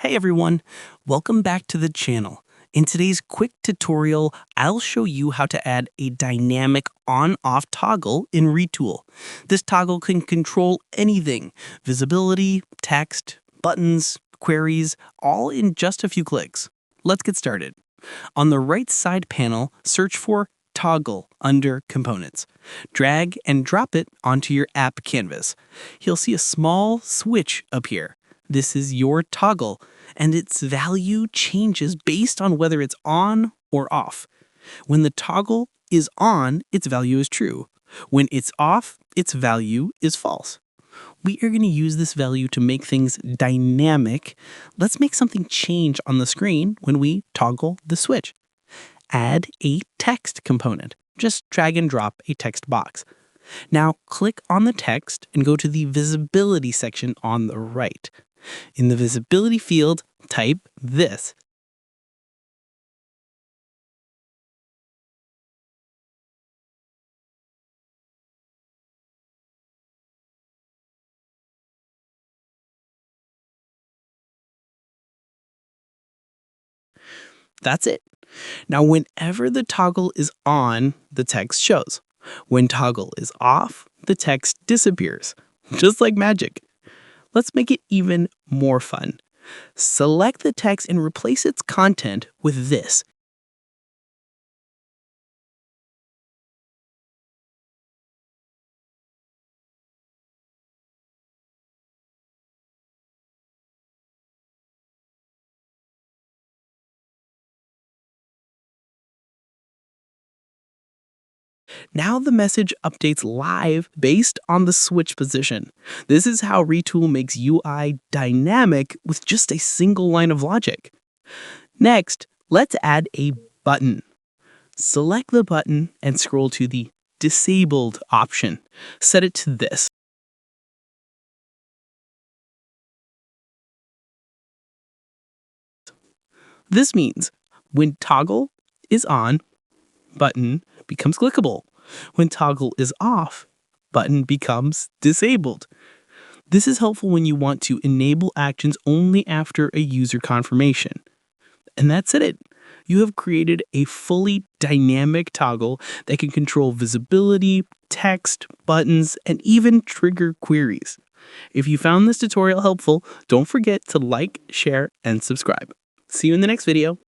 Hey everyone, welcome back to the channel. In today's quick tutorial, I'll show you how to add a dynamic on-off toggle in Retool. This toggle can control anything: visibility, text, buttons, queries, all in just a few clicks. Let's get started. On the right side panel, search for Toggle under Components. Drag and drop it onto your app canvas. You'll see a small switch appear. This is your toggle, and its value changes based on whether it's on or off. When the toggle is on, its value is true. When it's off, its value is false. We are going to use this value to make things dynamic. Let's make something change on the screen when we toggle the switch. Add a text component. Just drag and drop a text box. Now click on the text and go to the visibility section on the right. In the visibility field, type this. That's it. Now, whenever the toggle is on, the text shows. When toggle is off, the text disappears, just like magic. Let's make it even more fun. Select the text and replace its content with this. Now the message updates live based on the switch position. This is how Retool makes UI dynamic with just a single line of logic. Next, let's add a button. Select the button and scroll to the Disabled option. Set it to this. This means when toggle is on, button becomes clickable. When toggle is off, button becomes disabled. This is helpful when you want to enable actions only after a user confirmation. And that's it. You have created a fully dynamic toggle that can control visibility, text, buttons, and even trigger queries. If you found this tutorial helpful, don't forget to like, share, and subscribe. See you in the next video.